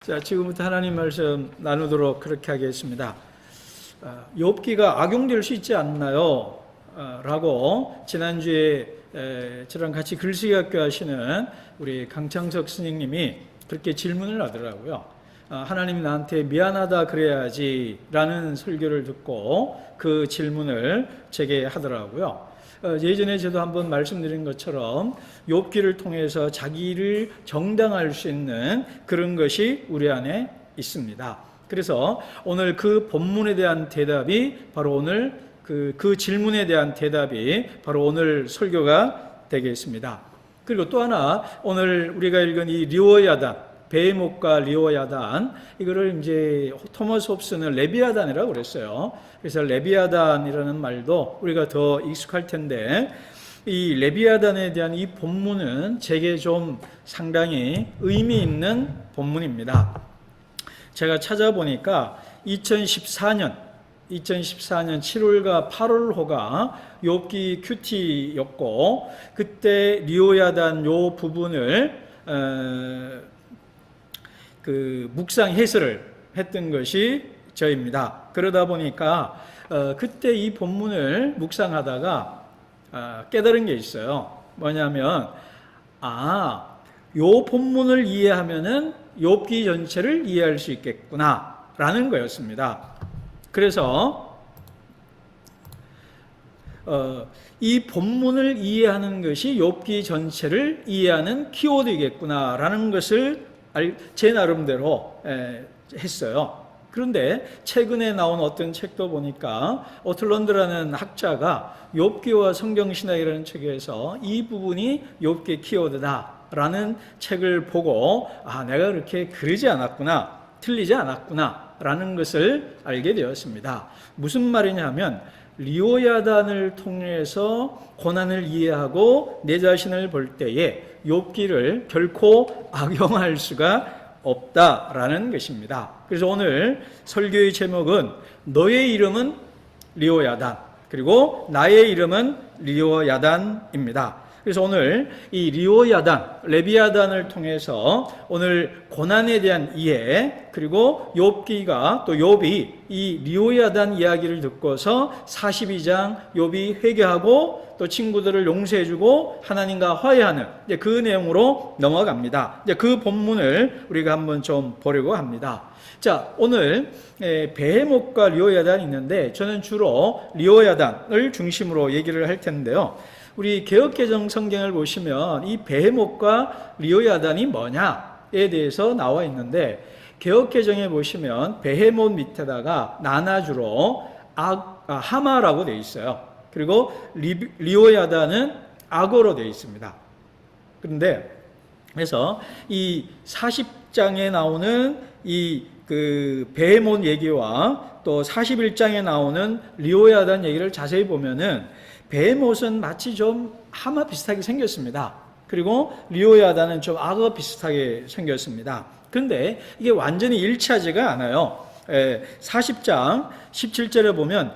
자, 지금부터 하나님 말씀 나누도록 그렇게 하겠습니다. 욥기가 악용될 수 있지 않나요? 라고 지난주에 저랑 같이 글쓰기 학교 하시는 우리 강창석 스님님이 그렇게 질문을 하더라고요. 하나님이 나한테 미안하다 그래야지 라는 설교를 듣고 그 질문을 제게 하더라고요. 예전에 저도 한번 말씀드린 것처럼 욥기를 통해서 자기를 정당할 수 있는 그런 것이 우리 안에 있습니다. 그래서 오늘 그 본문에 대한 대답이 바로 오늘 그 질문에 대한 대답이 바로 오늘 설교가 되겠습니다. 그리고 또 하나 오늘 우리가 읽은 이 리오야단, 베헤못과 리오야단, 이거를 이제 토마스 홉스는 레비아단이라고 그랬어요. 그래서 레비아단이라는 말도 우리가 더 익숙할 텐데, 이 레비아단에 대한 이 본문은 제게 좀 상당히 의미 있는 본문입니다. 제가 찾아보니까 2014년 7월과 8월호가 욥기 큐티였고, 그때 리오야단 요 부분을 묵상 해설을 했던 것이 저입니다. 그러다 보니까 그때 이 본문을 묵상하다가 깨달은 게 있어요. 뭐냐면 요 본문을 이해하면은 욥기 전체를 이해할 수 있겠구나라는 거였습니다. 그래서 이 본문을 이해하는 것이 욥기 전체를 이해하는 키워드이겠구나라는 것을 제 나름대로 했어요. 그런데 최근에 나온 어떤 책도 보니까 오틀런드라는 학자가 욥기와 성경신학이라는 책에서 이 부분이 욥기의 키워드다라는 책을 보고 내가 그렇게 그러지 않았구나, 틀리지 않았구나 라는 것을 알게 되었습니다. 무슨 말이냐 하면 리오야단을 통해서 고난을 이해하고 내 자신을 볼 때에 욥기를 결코 악용할 수가 없다라는 것입니다. 그래서 오늘 설교의 제목은 너의 이름은 리오야단, 그리고 나의 이름은 리오야단입니다. 그래서 오늘 이 리오야단, 레비아단을 통해서 오늘 고난에 대한 이해, 그리고 욥기가 또 욥이 이 리오야단 이야기를 듣고서 42장 욥이 회개하고 또 친구들을 용서해주고 하나님과 화해하는 그 내용으로 넘어갑니다. 그 본문을 우리가 한번 좀 보려고 합니다. 자, 오늘 베헤못과 리오야단이 있는데 저는 주로 리오야단을 중심으로 얘기를 할 텐데요. 우리 개역개정 성경을 보시면 이 베헤못과 리오야단이 뭐냐에 대해서 나와 있는데, 개역개정에 보시면 베헤못 밑에다가 나나주로 하마라고 되어 있어요. 그리고 리오야단은 악어로 되어 있습니다. 그런데 그래서 이 40장에 나오는 이 베헤못 얘기와 또 41장에 나오는 리오야단 얘기를 자세히 보면은 베헤못은 마치 좀 하마 비슷하게 생겼습니다. 그리고 리오야단은 좀 악어 비슷하게 생겼습니다. 그런데 이게 완전히 일치하지가 않아요. 40장 17절에 보면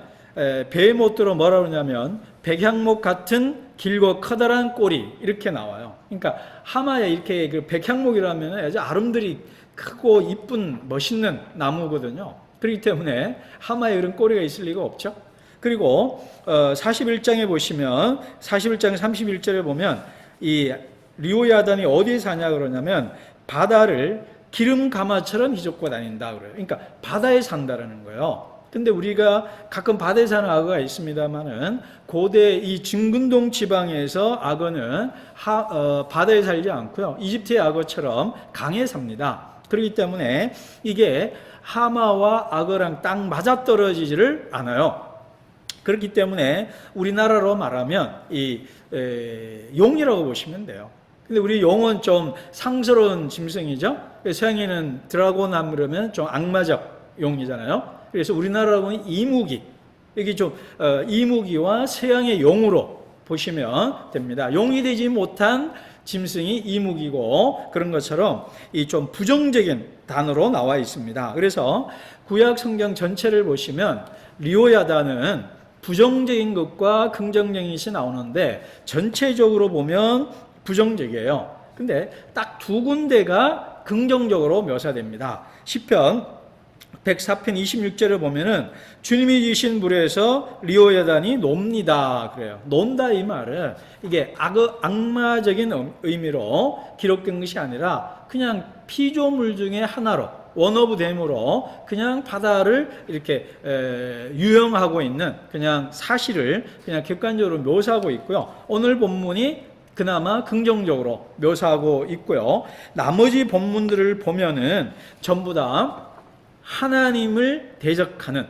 베헤못으로 뭐라 그러냐면 백향목 같은 길고 커다란 꼬리 이렇게 나와요. 그러니까 하마에 이렇게 그 백향목이라면 아주 아름드리 크고 이쁜 멋있는 나무거든요. 그렇기 때문에 하마에 이런 꼬리가 있을 리가 없죠. 그리고 41장에 보시면 41장 31절에 보면 이 리오야단이 어디에 사냐 그러냐면 바다를 기름 가마처럼 휘젓고 다닌다 그래요. 그러니까 바다에 산다라는 거예요. 근데 우리가 가끔 바다에 사는 악어가 있습니다만은 고대 이 중근동 지방에서 악어는 바다에 살지 않고요. 이집트의 악어처럼 강에 삽니다. 그렇기 때문에 이게 하마와 악어랑 딱 맞아떨어지지를 않아요. 그렇기 때문에 우리나라로 말하면 용이라고 보시면 돼요. 근데 우리 용은 좀 상스러운 짐승이죠. 서양에는 드라곤 하면 좀 악마적 용이잖아요. 그래서 우리나라로는 이무기, 여기 좀 이무기와 서양의 용으로 보시면 됩니다. 용이 되지 못한 짐승이 이무기고, 그런 것처럼 이 좀 부정적인 단어로 나와 있습니다. 그래서 구약 성경 전체를 보시면 리오야단은 부정적인 것과 긍정적인 것이 나오는데 전체적으로 보면 부정적이에요. 근데 딱 두 군데가 긍정적으로 묘사됩니다. 시편 104편 26절에 보면은 주님이 지으신 물에서 리오야단이 놉니다. 그래요. 논다 이 말은 이게 악마적인 의미로 기록된 것이 아니라 그냥 피조물 중에 하나로 원 오브 댐으로 그냥 바다를 이렇게 유영하고 있는 그냥 사실을 그냥 객관적으로 묘사하고 있고요. 오늘 본문이 그나마 긍정적으로 묘사하고 있고요. 나머지 본문들을 보면은 전부 다 하나님을 대적하는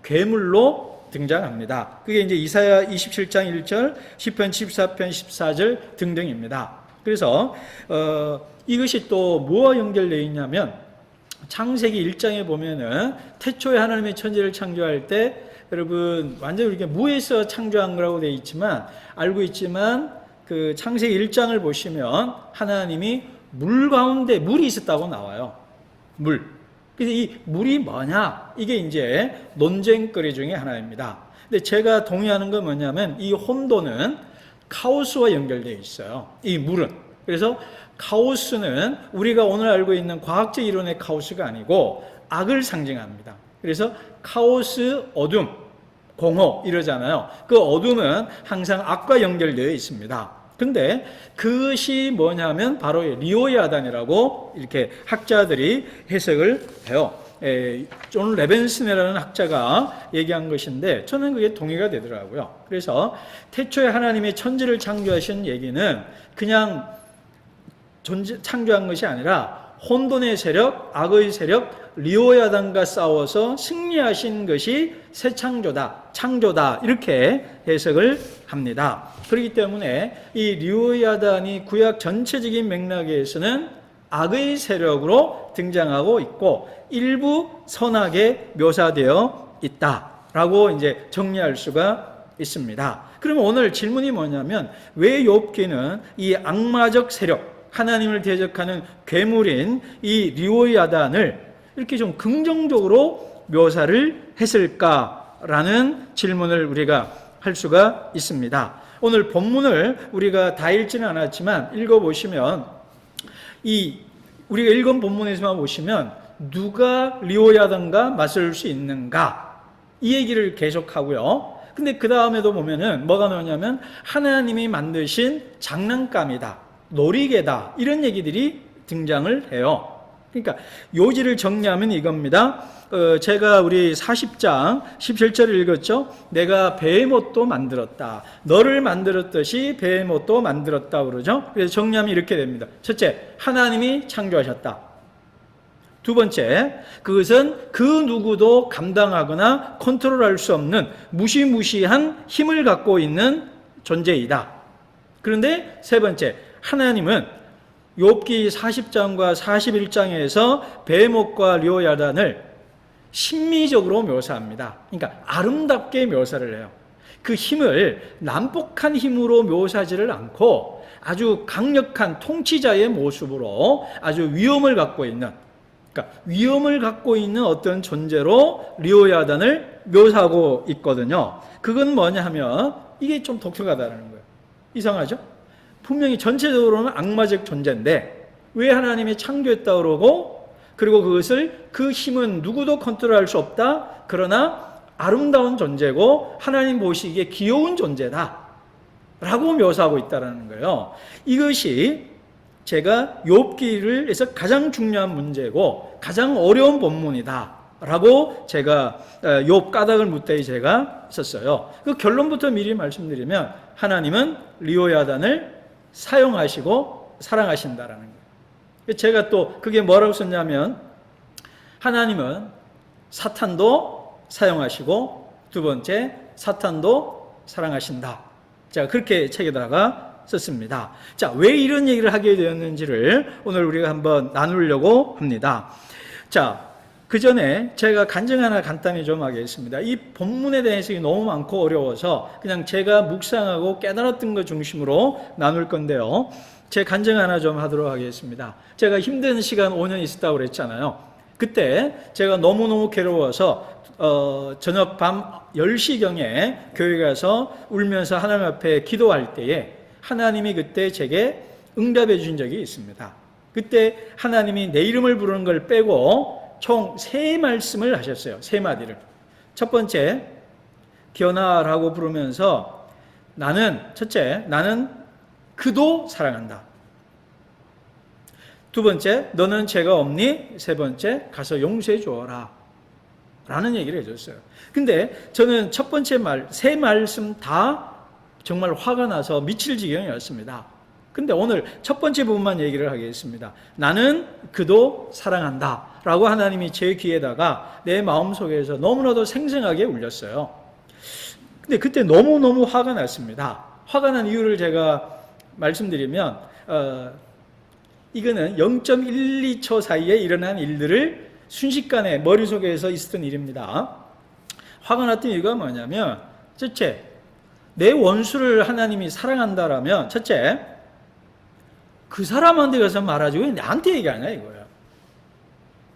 괴물로 등장합니다. 그게 이제 이사야 27장 1절, 시편 14편 14절 등등입니다. 그래서 이것이 또 뭐와 연결되어 있냐면 창세기 1장에 보면은 태초에 하나님의 천지를 창조할 때 여러분 완전히 이렇게 무에서 창조한 거라고 되어 있지만 알고 있지만 그 창세기 1장을 보시면 하나님이 물 가운데 물이 있었다고 나와요. 물. 그래서 이 물이 뭐냐? 이게 이제 논쟁거리 중에 하나입니다. 근데 제가 동의하는 건 뭐냐면 이 혼돈은 카오스와 연결되어 있어요. 이 물은. 그래서 카오스는 우리가 오늘 알고 있는 과학적 이론의 카오스가 아니고 악을 상징합니다. 그래서 카오스, 어둠, 공허 이러잖아요. 그 어둠은 항상 악과 연결되어 있습니다. 근데 그것이 뭐냐면 바로 리오야단이라고 이렇게 학자들이 해석을 해요. 존 레벤슨이라는 학자가 얘기한 것인데 저는 그게 동의가 되더라고요. 그래서 태초에 하나님이 천지를 창조하신 얘기는 그냥 창조한 것이 아니라 혼돈의 세력, 악의 세력, 리오야단과 싸워서 승리하신 것이 새 창조다 이렇게 해석을 합니다. 그렇기 때문에 이 리오야단이 구약 전체적인 맥락에서는 악의 세력으로 등장하고 있고 일부 선하게 묘사되어 있다라고 이제 정리할 수가 있습니다. 그러면 오늘 질문이 뭐냐면 왜 욥기는 이 악마적 세력, 하나님을 대적하는 괴물인 이 리오야단을 이렇게 좀 긍정적으로 묘사를 했을까라는 질문을 우리가 할 수가 있습니다. 오늘 본문을 우리가 다 읽지는 않았지만 읽어보시면 우리가 읽은 본문에서만 보시면 누가 리오야단과 맞설 수 있는가 이 얘기를 계속하고요. 근데 그 다음에도 보면은 뭐가 나오냐면 하나님이 만드신 장난감이다, 놀이개다 이런 얘기들이 등장을 해요. 그러니까 요지를 정리하면 이겁니다. 제가 우리 40장 17절을 읽었죠. 내가 베헤못도 만들었다. 너를 만들었듯이 베헤못도 만들었다 그러죠. 그래서 정리하면 이렇게 됩니다. 첫째, 하나님이 창조하셨다. 두 번째, 그것은 그 누구도 감당하거나 컨트롤할 수 없는 무시무시한 힘을 갖고 있는 존재이다. 그런데 세 번째, 하나님은 욥기 40장과 41장에서 베헤못과 리오야단을 심미적으로 묘사합니다. 그러니까 아름답게 묘사를 해요. 그 힘을 난폭한 힘으로 묘사하지를 않고 아주 강력한 통치자의 모습으로 아주 위엄을 갖고 있는, 그러니까 위엄을 갖고 있는 어떤 존재로 리오야단을 묘사하고 있거든요. 그건 뭐냐 하면 이게 좀 독특하다는 거예요. 이상하죠? 분명히 전체적으로는 악마적 존재인데 왜 하나님이 창조했다 그러고 그리고 그것을 그 힘은 누구도 컨트롤할 수 없다. 그러나 아름다운 존재고 하나님 보시기에 귀여운 존재다 라고 묘사하고 있다는 거예요. 이것이 제가 욥기를 해서 가장 중요한 문제고 가장 어려운 본문이다 라고 제가 욥 까닭을 묻다에 제가 썼어요. 그 결론부터 미리 말씀드리면 하나님은 리오야단을 사용하시고 사랑하신다라는 거예요. 제가 또 그게 뭐라고 썼냐면 하나님은 사탄도 사용하시고 두 번째 사탄도 사랑하신다. 제가 그렇게 책에다가 썼습니다. 자, 왜 이런 얘기를 하게 되었는지를 오늘 우리가 한번 나누려고 합니다. 자, 그 전에 제가 간증 하나 간단히 좀 하겠습니다. 이 본문에 대해서 너무 많고 어려워서 그냥 제가 묵상하고 깨달았던 것 중심으로 나눌 건데요. 제 간증 하나 좀 하도록 하겠습니다. 제가 힘든 시간 5년 있었다고 그랬잖아요. 그때 제가 너무너무 괴로워서 저녁 밤 10시경에 교회 가서 울면서 하나님 앞에 기도할 때에 하나님이 그때 제게 응답해 주신 적이 있습니다. 그때 하나님이 내 이름을 부르는 걸 빼고 총 3말씀을 하셨어요. 3마디를. 첫 번째, 기어나라고 부르면서 첫째, 나는 그도 사랑한다. 두 번째, 너는 죄가 없니? 세 번째, 가서 용서해 주어라. 라는 얘기를 해줬어요. 근데 저는 첫 번째 3말씀 다 정말 화가 나서 미칠 지경이었습니다. 근데 오늘 첫 번째 부분만 얘기를 하겠습니다. 나는 그도 사랑한다. 라고 하나님이 제 귀에다가 내 마음속에서 너무나도 생생하게 울렸어요. 근데 그때 너무너무 화가 났습니다. 화가 난 이유를 제가 말씀드리면 이거는 0.12초 사이에 일어난 일들을 순식간에 머릿속에서 있었던 일입니다. 화가 났던 이유가 뭐냐면 첫째, 내 원수를 하나님이 사랑한다라면 첫째, 그 사람한테 가서 말하지 왜 나한테 얘기하냐 이거야.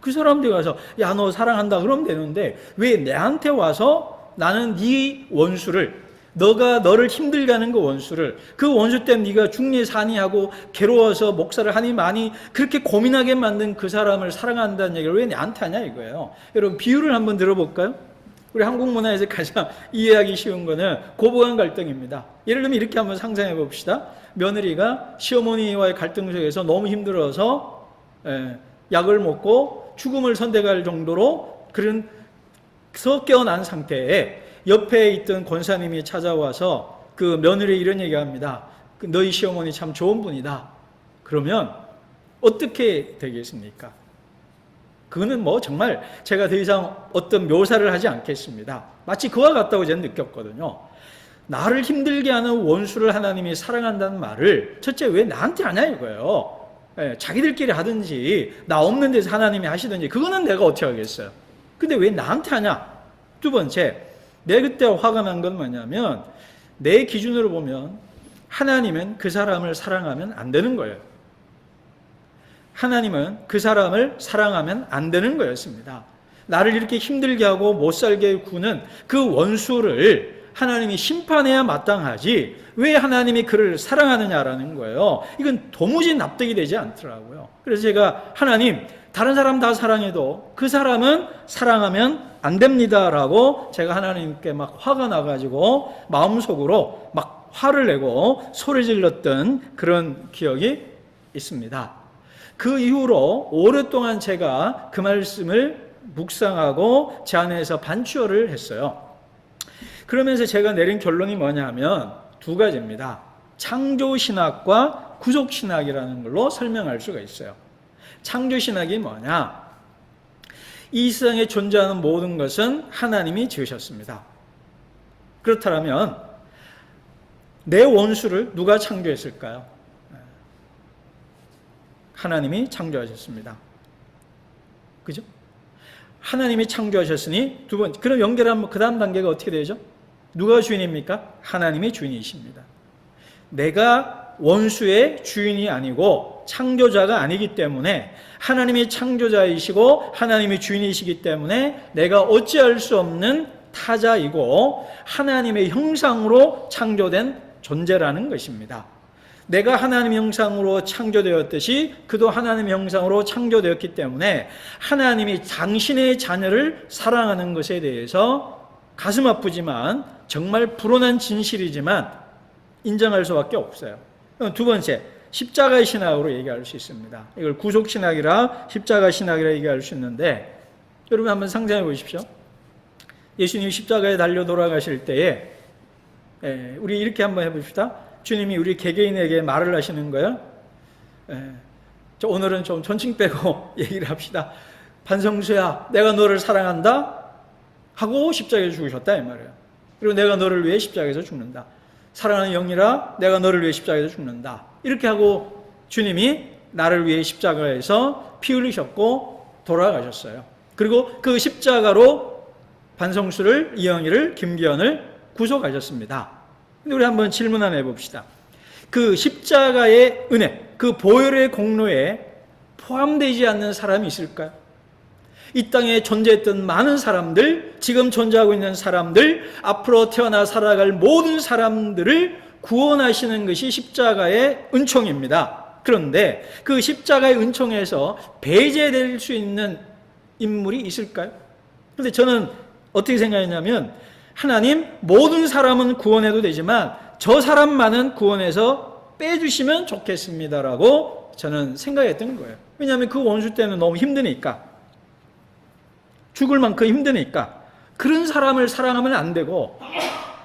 그 사람한테 가서 야 너 사랑한다 그러면 되는데 왜 내한테 와서 나는 네 원수를 너가 너를 힘들게 하는 그 원수를 그 원수 때문에 네가 죽니 사니 하고 괴로워서 목사를 하니 많이 그렇게 고민하게 만든 그 사람을 사랑한다는 얘기를 왜 나한테 하냐 이거예요. 여러분 비유를 한번 들어볼까요? 우리 한국 문화에서 가장 이해하기 쉬운 거는 고부간 갈등입니다. 예를 들면 이렇게 한번 상상해 봅시다. 며느리가 시어머니와의 갈등 속에서 너무 힘들어서 약을 먹고 죽음을 선택할 정도로 그런 깨어난 상태에 옆에 있던 권사님이 찾아와서 그 며느리 이런 얘기합니다. 너희 시어머니 참 좋은 분이다. 그러면 어떻게 되겠습니까? 그거는 뭐 정말 제가 더 이상 어떤 묘사를 하지 않겠습니다. 마치 그와 같다고 저는 느꼈거든요. 나를 힘들게 하는 원수를 하나님이 사랑한다는 말을 첫째 왜 나한테 하냐 이거예요. 자기들끼리 하든지 나 없는 데서 하나님이 하시든지 그거는 내가 어떻게 하겠어요. 근데 왜 나한테 하냐. 두 번째, 내 그때 화가 난 건 뭐냐면 내 기준으로 보면 하나님은 그 사람을 사랑하면 안 되는 거예요. 하나님은 그 사람을 사랑하면 안 되는 거였습니다. 나를 이렇게 힘들게 하고 못 살게 구는 그 원수를 하나님이 심판해야 마땅하지 왜 하나님이 그를 사랑하느냐라는 거예요. 이건 도무지 납득이 되지 않더라고요. 그래서 제가 하나님 다른 사람 다 사랑해도 그 사람은 사랑하면 안 됩니다라고 제가 하나님께 막 화가 나가지고 마음속으로 막 화를 내고 소리 질렀던 그런 기억이 있습니다. 그 이후로 오랫동안 제가 그 말씀을 묵상하고 제 안에서 반추어를 했어요. 그러면서 제가 내린 결론이 뭐냐면 두 가지입니다. 창조신학과 구속신학이라는 걸로 설명할 수가 있어요. 창조신학이 뭐냐? 이 세상에 존재하는 모든 것은 하나님이 지으셨습니다. 그렇다면 내 원수를 누가 창조했을까요? 하나님이 창조하셨습니다. 그죠? 하나님이 창조하셨으니 두 번째, 그럼 연결하면 그 다음 단계가 어떻게 되죠? 누가 주인입니까? 하나님이 주인이십니다. 내가 원수의 주인이 아니고 창조자가 아니기 때문에 하나님이 창조자이시고 하나님이 주인이시기 때문에 내가 어찌할 수 없는 타자이고 하나님의 형상으로 창조된 존재라는 것입니다. 내가 하나님의 형상으로 창조되었듯이 그도 하나님의 형상으로 창조되었기 때문에 하나님이 당신의 자녀를 사랑하는 것에 대해서 가슴 아프지만 정말 불온한 진실이지만 인정할 수밖에 없어요. 두 번째, 십자가의 신학으로 얘기할 수 있습니다. 이걸 구속신학이라 십자가 신학이라 얘기할 수 있는데 여러분 한번 상상해 보십시오. 예수님이 십자가에 달려 돌아가실 때에 우리 이렇게 한번 해봅시다. 주님이 우리 개개인에게 말을 하시는 거예요. 오늘은 좀 존칭 빼고 얘기를 합시다. 반성수야, 내가 너를 사랑한다 하고 십자가에 죽으셨다 이 말이에요. 그리고 내가 너를 위해 십자가에서 죽는다. 사랑하는 영이라 내가 너를 위해 십자가에서 죽는다. 이렇게 하고 주님이 나를 위해 십자가에서 피 흘리셨고 돌아가셨어요. 그리고 그 십자가로 반성수를, 이영희를, 김기현을 구속하셨습니다. 근데 우리 한번 질문 하나 해봅시다. 그 십자가의 은혜, 그 보혈의 공로에 포함되지 않는 사람이 있을까요? 이 땅에 존재했던 많은 사람들, 지금 존재하고 있는 사람들, 앞으로 태어나 살아갈 모든 사람들을 구원하시는 것이 십자가의 은총입니다. 그런데 그 십자가의 은총에서 배제될 수 있는 인물이 있을까요? 그런데 저는 어떻게 생각했냐면, 하나님 모든 사람은 구원해도 되지만 저 사람만은 구원해서 빼주시면 좋겠습니다라고 저는 생각했던 거예요. 왜냐하면 그 원수 때는 너무 힘드니까, 죽을 만큼 힘드니까 그런 사람을 사랑하면 안 되고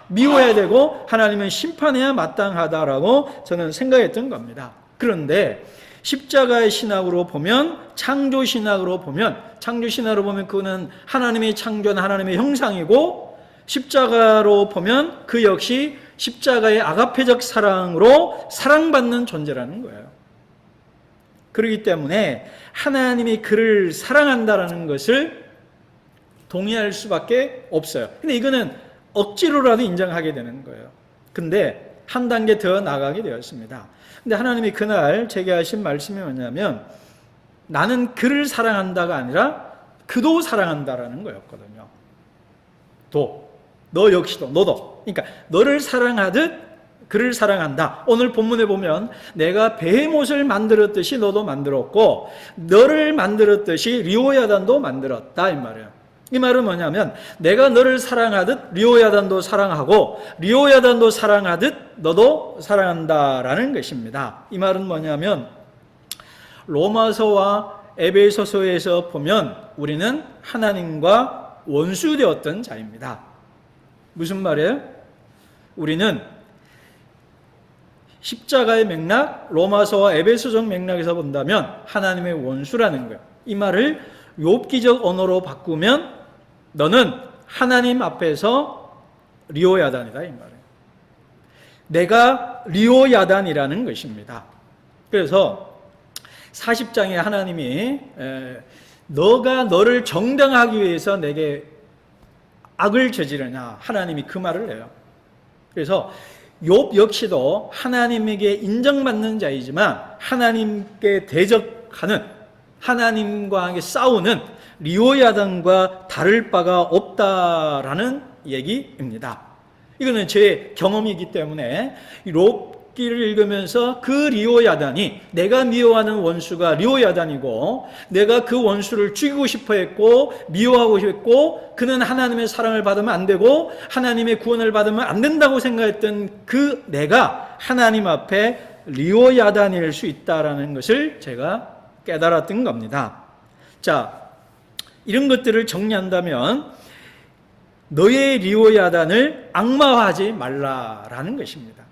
미워해야 되고 하나님은 심판해야 마땅하다라고 저는 생각했던 겁니다. 그런데 십자가의 신학으로 보면, 창조신학으로 보면 그거는 하나님이 창조한 하나님의 형상이고, 십자가로 보면 그 역시 십자가의 아가페적 사랑으로 사랑받는 존재라는 거예요. 그렇기 때문에 하나님이 그를 사랑한다라는 것을 동의할 수밖에 없어요. 근데 이거는 억지로라도 인정하게 되는 거예요. 근데 한 단계 더 나가게 되었습니다. 근데 하나님이 그날 제게 하신 말씀이 뭐냐면, 나는 그를 사랑한다가 아니라 그도 사랑한다라는 거였거든요. 너 역시도, 너도. 그러니까 너를 사랑하듯 그를 사랑한다. 오늘 본문에 보면 내가 베헤못을 만들었듯이 너도 만들었고, 너를 만들었듯이 리오야단도 만들었다 이 말이에요. 이 말은 뭐냐면, 내가 너를 사랑하듯 리오야단도 사랑하고, 리오야단도 사랑하듯 너도 사랑한다라는 것입니다. 이 말은 뭐냐면, 로마서와 에베소서에서 보면 우리는 하나님과 원수되었던 자입니다. 무슨 말이에요? 우리는 십자가의 맥락, 로마서와 에베소서 맥락에서 본다면 하나님의 원수라는 거예요. 이 말을 욥기적 언어로 바꾸면 너는 하나님 앞에서 리오야단이다 이 말이에요. 내가 리오야단이라는 것입니다. 그래서 40장에 하나님이 너가 너를 정당하기 위해서 내게 악을 저지르냐, 하나님이 그 말을 해요. 그래서 욥 역시도 하나님에게 인정받는 자이지만 하나님께 대적하는, 하나님과 함께 싸우는 리오야단과 다를 바가 없다라는 얘기입니다. 이거는 제 경험이기 때문에 욥기를 읽으면서 그 리오야단이, 내가 미워하는 원수가 리오야단이고 내가 그 원수를 죽이고 싶어 했고 미워하고 싶고 그는 하나님의 사랑을 받으면 안 되고 하나님의 구원을 받으면 안 된다고 생각했던 그 내가 하나님 앞에 리오야단일 수 있다라는 것을 제가 깨달았던 겁니다. 자, 이런 것들을 정리한다면 너의 리오야단을 악마화하지 말라라는 것입니다.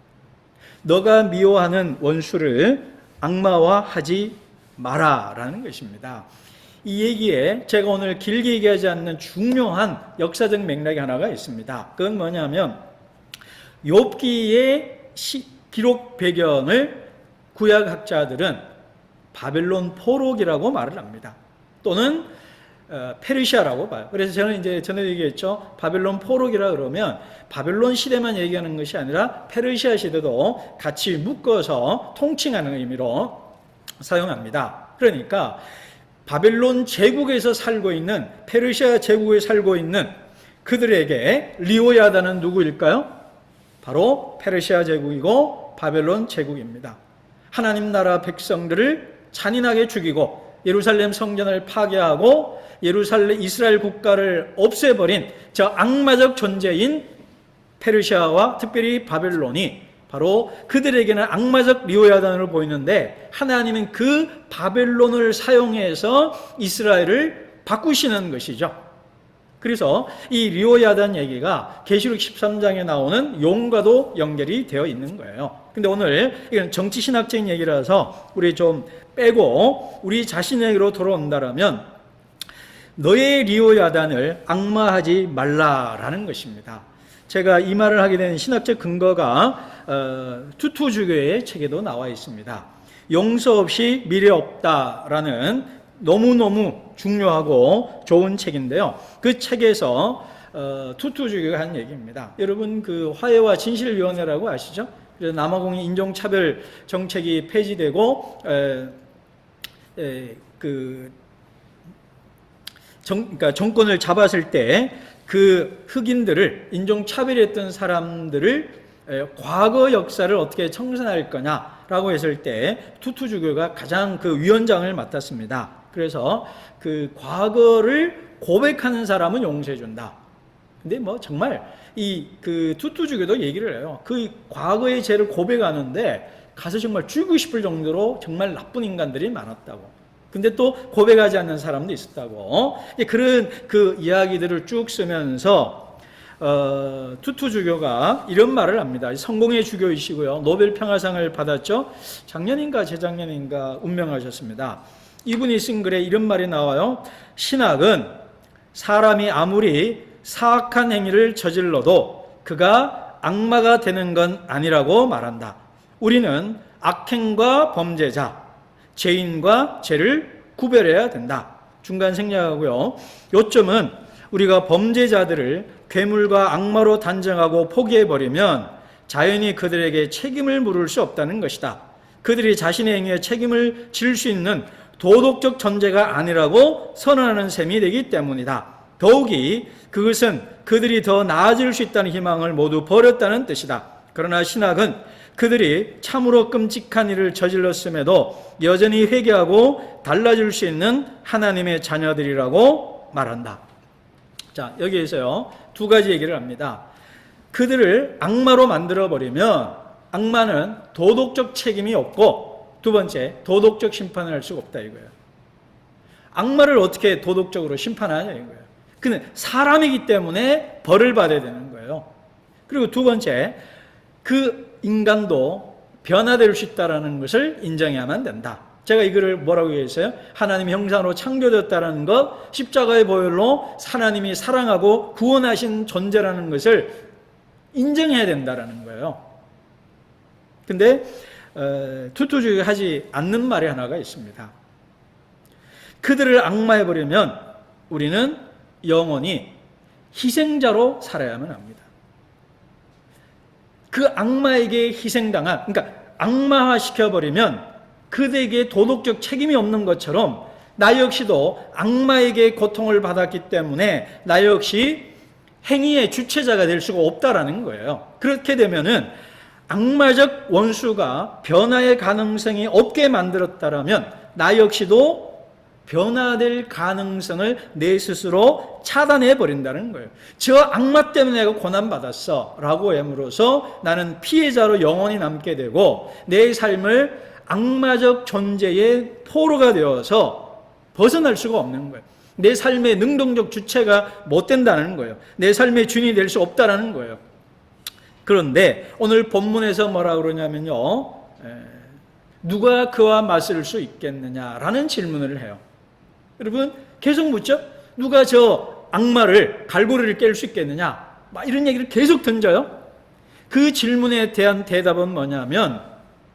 너가 미워하는 원수를 악마화하지 마라라는 것입니다. 이 얘기에 제가 오늘 길게 얘기하지 않는 중요한 역사적 맥락이 하나가 있습니다. 그건 뭐냐면, 욥기의 기록 배경을 구약학자들은 바벨론 포록이라고 말을 합니다. 또는 페르시아라고 봐요. 그래서 저는 이제 전에 얘기했죠. 바벨론 포록이라 그러면 바벨론 시대만 얘기하는 것이 아니라 페르시아 시대도 같이 묶어서 통칭하는 의미로 사용합니다. 그러니까 바벨론 제국에서 살고 있는, 페르시아 제국에 살고 있는 그들에게 리오야단은 누구일까요? 바로 페르시아 제국이고 바벨론 제국입니다. 하나님 나라 백성들을 잔인하게 죽이고 예루살렘 성전을 파괴하고 이스라엘 국가를 없애버린 저 악마적 존재인 페르시아와 특별히 바벨론이 바로 그들에게는 악마적 리오야단으로 보이는데, 하나님은 그 바벨론을 사용해서 이스라엘을 바꾸시는 것이죠. 그래서 이 리오야단 얘기가 계시록 13장에 나오는 용과도 연결이 되어 있는 거예요. 근데 오늘 이건 정치신학적인 얘기라서 우리 좀 빼고 우리 자신에게로 돌아온다라면, 너의 리오야단을 악마하지 말라라는 것입니다. 제가 이 말을 하게 된 신학적 근거가 투투주교의 책에도 나와 있습니다. 용서 없이 미래 없다라는 너무너무 중요하고 좋은 책인데요. 그 책에서 투투주교가 한 얘기입니다. 여러분 그 화해와 진실위원회라고 아시죠? 그래서 남아공의 인종차별 정책이 폐지되고 그러니까 정권을 잡았을 때 그 흑인들을, 인종차별했던 사람들을 과거 역사를 어떻게 청산할 거냐, 라고 했을 때 투투주교가 가장 그 위원장을 맡았습니다. 그래서 그 과거를 고백하는 사람은 용서해준다. 근데 뭐 정말 이 그 투투주교도 얘기를 해요. 그 과거의 죄를 고백하는데 가서 정말 죽이고 싶을 정도로 정말 나쁜 인간들이 많았다고. 근데 또 고백하지 않는 사람도 있었다고. 그런 그 이야기들을 쭉 쓰면서 투투주교가 이런 말을 합니다. 성공의 주교이시고요. 노벨 평화상을 받았죠. 작년인가 재작년인가 운명하셨습니다. 이분이 쓴 글에 이런 말이 나와요. 신학은 사람이 아무리 사악한 행위를 저질러도 그가 악마가 되는 건 아니라고 말한다. 우리는 악행과 범죄자, 죄인과 죄를 구별해야 된다. 중간 생략하고요. 요점은 우리가 범죄자들을 괴물과 악마로 단정하고 포기해버리면 자연히 그들에게 책임을 물을 수 없다는 것이다. 그들이 자신의 행위에 책임을 질 수 있는 도덕적 전제가 아니라고 선언하는 셈이 되기 때문이다. 더욱이 그것은 그들이 더 나아질 수 있다는 희망을 모두 버렸다는 뜻이다. 그러나 신학은 그들이 참으로 끔찍한 일을 저질렀음에도 여전히 회개하고 달라질 수 있는 하나님의 자녀들이라고 말한다. 자, 여기에서요, 두 가지 얘기를 합니다. 그들을 악마로 만들어버리면 악마는 도덕적 책임이 없고, 두 번째, 도덕적 심판을 할 수가 없다 이거예요. 악마를 어떻게 도덕적으로 심판하냐 이거예요. 그는 사람이기 때문에 벌을 받아야 되는 거예요. 그리고 두 번째, 그 인간도 변화될 수 있다는 것을 인정해야만 된다. 제가 이거를 뭐라고 얘기했어요? 하나님의 형상으로 창조되었다는 것, 십자가의 보혈로 하나님이 사랑하고 구원하신 존재라는 것을 인정해야 된다는 거예요. 근데 투투주의가 하지 않는 말이 하나가 있습니다. 그들을 악마해버리면 우리는 영원히 희생자로 살아야만 합니다. 그 악마에게 희생당한, 그러니까 악마화시켜버리면 그들에게 도덕적 책임이 없는 것처럼 나 역시도 악마에게 고통을 받았기 때문에 나 역시 행위의 주체자가 될 수가 없다라는 거예요. 그렇게 되면은 악마적 원수가 변화의 가능성이 없게 만들었다라면 나 역시도 변화될 가능성을 내 스스로 차단해 버린다는 거예요. 저 악마 때문에 내가 고난받았어 라고 함으로써 나는 피해자로 영원히 남게 되고 내 삶을 악마적 존재의 포로가 되어서 벗어날 수가 없는 거예요. 내 삶의 능동적 주체가 못 된다는 거예요. 내 삶의 주인이 될 수 없다는 거예요. 그런데 오늘 본문에서 뭐라 그러냐면요, 누가 그와 맞설 수 있겠느냐라는 질문을 해요. 여러분 계속 묻죠? 누가 저 악마를, 갈고리를 깰 수 있겠느냐? 막 이런 얘기를 계속 던져요. 그 질문에 대한 대답은 뭐냐면,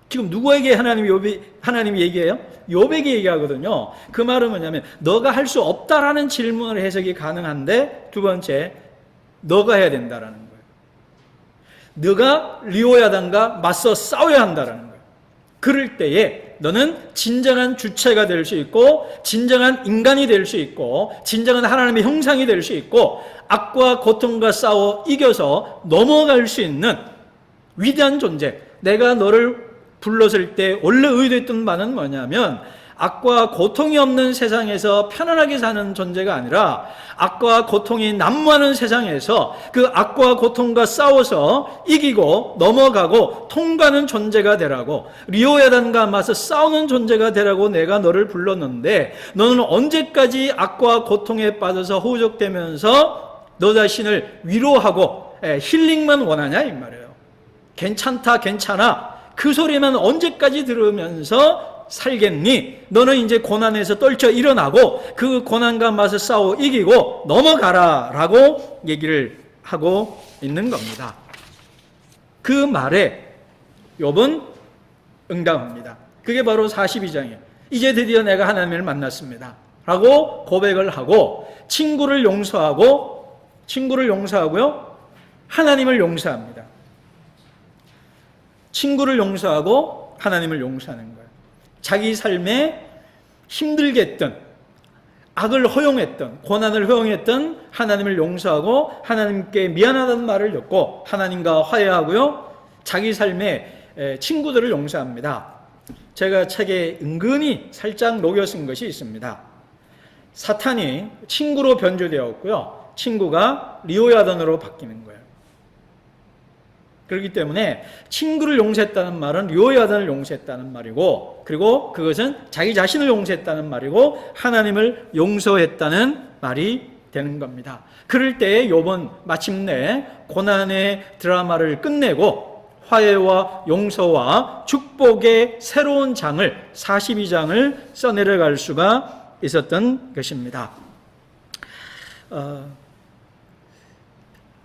지금 누구에게 하나님이 얘기해요? 욥에게 얘기하거든요. 그 말은 뭐냐면 너가 할 수 없다라는 질문을 해석이 가능한데, 두 번째, 너가 해야 된다라는 거예요. 너가 리오야단과 맞서 싸워야 한다라는 거예요. 그럴 때에 너는 진정한 주체가 될 수 있고, 진정한 인간이 될 수 있고, 진정한 하나님의 형상이 될 수 있고, 악과 고통과 싸워 이겨서 넘어갈 수 있는 위대한 존재. 내가 너를 불렀을 때 원래 의도했던 바는 뭐냐면 악과 고통이 없는 세상에서 편안하게 사는 존재가 아니라 악과 고통이 난무하는 세상에서 그 악과 고통과 싸워서 이기고 넘어가고 통과하는 존재가 되라고, 리오야단과 맞서 싸우는 존재가 되라고 내가 너를 불렀는데, 너는 언제까지 악과 고통에 빠져서 호적되면서 너 자신을 위로하고 힐링만 원하냐 이 말이에요. 괜찮다 괜찮아 그 소리만 언제까지 들으면서 살겠니? 너는 이제 고난에서 떨쳐 일어나고 그 고난과 맞서 싸워 이기고 넘어가라 라고 얘기를 하고 있는 겁니다. 그 말에 욥은 응답합니다. 그게 바로 42장이에요. 이제 드디어 내가 하나님을 만났습니다 라고 고백을 하고 친구를 용서하고요, 하나님을 용서합니다. 친구를 용서하고 하나님을 용서하는 거예요. 자기 삶에 힘들게 했던, 악을 허용했던, 고난을 허용했던 하나님을 용서하고 하나님께 미안하다는 말을 듣고 하나님과 화해하고요, 자기 삶에 친구들을 용서합니다. 제가 책에 은근히 살짝 녹여 쓴 것이 있습니다. 사탄이 친구로 변조되었고요. 친구가 리오야단으로 바뀌는 거예요. 그렇기 때문에 친구를 용서했다는 말은 리오야단을 용서했다는 말이고, 그리고 그것은 자기 자신을 용서했다는 말이고 하나님을 용서했다는 말이 되는 겁니다. 그럴 때 욥은 마침내 고난의 드라마를 끝내고 화해와 용서와 축복의 새로운 장을 42장을 써내려갈 수가 있었던 것입니다.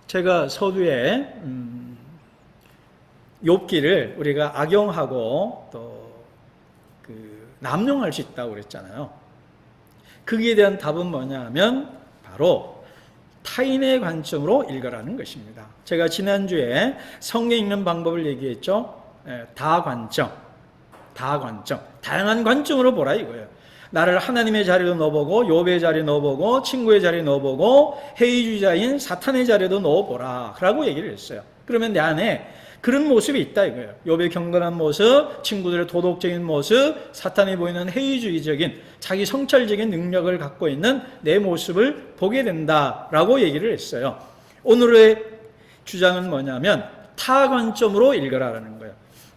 제가 서두에 욥기를 우리가 악용하고 또 남용할 수 있다고 그랬잖아요. 거기에 대한 답은 뭐냐 하면 바로 타인의 관점으로 읽으라는 것입니다. 제가 지난주에 성경 읽는 방법을 얘기했죠. 다관점, 다양한 관점으로 보라 이거예요. 나를 하나님의 자리로 넣어보고 욥의 자리에 넣어보고 친구의 자리에 넣어보고 회의주의자인 사탄의 자리에도 넣어보라 라고 얘기를 했어요. 그러면 내 안에 그런 모습이 있다 이거예요. 욥의 경건한 모습, 친구들의 도덕적인 모습, 사탄이 보이는 회의주의적인 자기 성찰적인 능력을 갖고 있는 내 모습을 보게 된다라고 얘기를 했어요. 오늘의 주장은 뭐냐면 타관점으로 읽으라라는 거예요.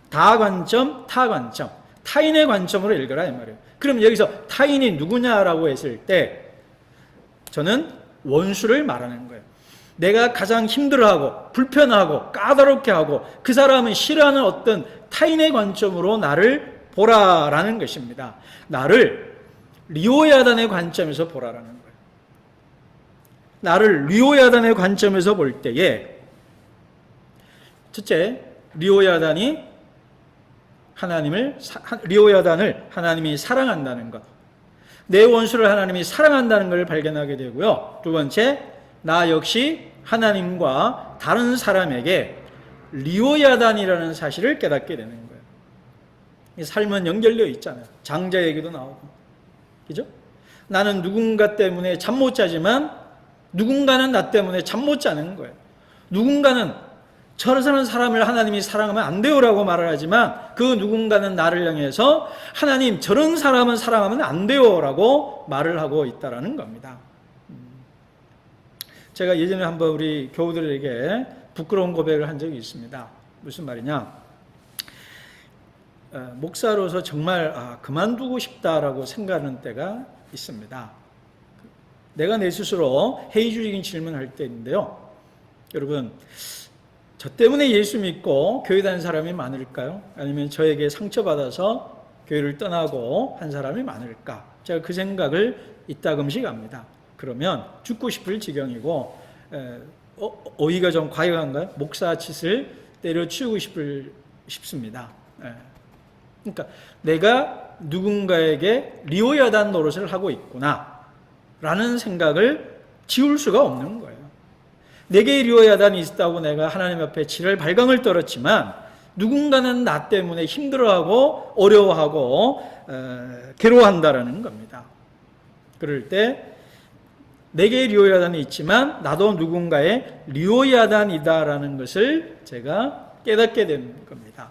다관점, 타인의 관점으로 읽으라 이 말이에요. 그럼 여기서 타인이 누구냐라고 했을 때 저는 원수를 말하는 거예요. 내가 가장 힘들어하고 불편하고 까다롭게 하고 그 사람은 싫어하는 어떤 타인의 관점으로 나를 보라라는 것입니다. 나를 리오야단의 관점에서 보라라는 거예요. 나를 리오야단의 관점에서 볼 때에 첫째, 리오야단을 하나님이 사랑한다는 것, 내 원수를 하나님이 사랑한다는 것을 발견하게 되고요. 두 번째, 나 역시 하나님과 다른 사람에게 리오야단이라는 사실을 깨닫게 되는 거예요. 이 삶은 연결되어 있잖아요. 장자 얘기도 나오고, 그죠? 나는 누군가 때문에 잠 못 자지만 누군가는 나 때문에 잠 못 자는 거예요. 누군가는 저런 사람을 하나님이 사랑하면 안 돼요라고 말을 하지만 그 누군가는 나를 향해서 하나님 저런 사람은 사랑하면 안 돼요라고 말을 하고 있다라는 겁니다. 제가 예전에 한번 우리 교우들에게 부끄러운 고백을 한 적이 있습니다. 무슨 말이냐? 목사로서 정말 그만두고 싶다라고 생각하는 때가 있습니다. 내가 내 스스로 회의주의적인 질문을 할 때인데요. 여러분, 저 때문에 예수 믿고 교회 다니는 사람이 많을까요? 아니면 저에게 상처받아서 교회를 떠나고 한 사람이 많을까? 제가 그 생각을 이따금씩 합니다. 그러면 죽고 싶을 지경이고 어휘가 좀 과격한가요? 목사 짓을 때려치우고 싶습니다. 그러니까 내가 누군가에게 리오야단 노릇을 하고 있구나 라는 생각을 지울 수가 없는 거예요. 내게 리오야단이 있다고 내가 하나님 앞에 지랄 발광을 떨었지만 누군가는 나 때문에 힘들어하고 어려워하고 괴로워한다라는 겁니다. 그럴 때 내게 리오야단이 있지만 나도 누군가의 리오야단이다라는 것을 제가 깨닫게 되는 겁니다.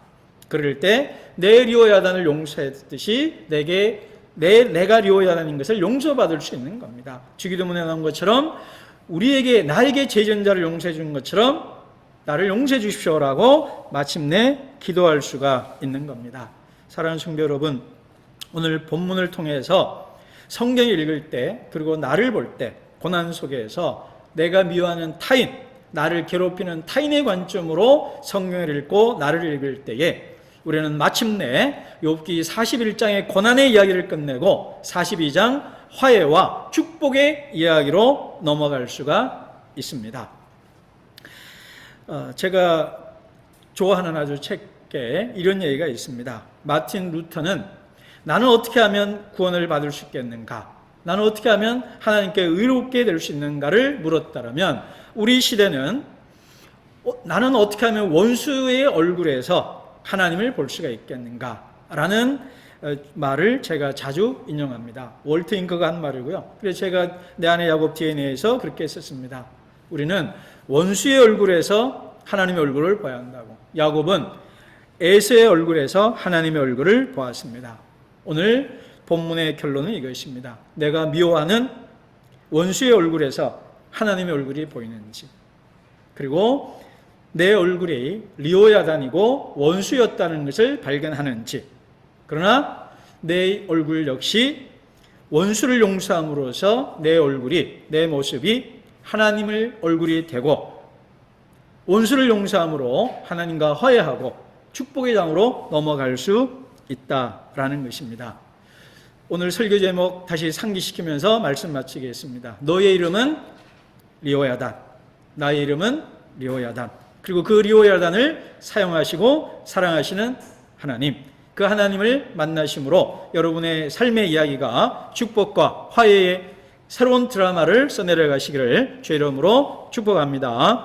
그럴 때 내 리오야단을 용서했듯이 내가 리오야단인 것을 용서받을 수 있는 겁니다. 주기도문에 나온 것처럼 나에게 죄전자를 용서해 주는 것처럼 나를 용서해 주십시오라고 마침내 기도할 수가 있는 겁니다. 사랑하는 성도 여러분, 오늘 본문을 통해서 성경을 읽을 때 그리고 나를 볼 때 고난 속에서 내가 미워하는 타인, 나를 괴롭히는 타인의 관점으로 성경을 읽고 나를 읽을 때에 우리는 마침내 욥기 41장의 고난의 이야기를 끝내고 42장 화해와 축복의 이야기로 넘어갈 수가 있습니다. 제가 좋아하는 아주 책에 이런 얘기가 있습니다. 마틴 루터는 나는 어떻게 하면 구원을 받을 수 있겠는가? 나는 어떻게 하면 하나님께 의롭게 될 수 있는가를 물었다면 우리 시대는 나는 어떻게 하면 원수의 얼굴에서 하나님을 볼 수가 있겠는가라는 말을 제가 자주 인용합니다. 월트 잉크가 한 말이고요. 그래서 제가 내 안의 야곱 DNA에서 그렇게 썼습니다. 우리는 원수의 얼굴에서 하나님의 얼굴을 봐야 한다고. 야곱은 에서의 얼굴에서 하나님의 얼굴을 보았습니다. 오늘 본문의 결론은 이것입니다. 내가 미워하는 원수의 얼굴에서 하나님의 얼굴이 보이는지, 그리고 내 얼굴이 리오야단이고 원수였다는 것을 발견하는지, 그러나 내 얼굴 역시 원수를 용서함으로써 내 얼굴이, 내 모습이 하나님의 얼굴이 되고, 원수를 용서함으로 하나님과 화해하고 축복의 장으로 넘어갈 수 있다라는 것입니다. 오늘 설교 제목 다시 상기시키면서 말씀 마치겠습니다. 너의 이름은 리오야단, 나의 이름은 리오야단. 그리고 그 리오야단을 사용하시고 사랑하시는 하나님, 그 하나님을 만나심으로 여러분의 삶의 이야기가 축복과 화해의 새로운 드라마를 써내려 가시기를 주의 이름으로 축복합니다.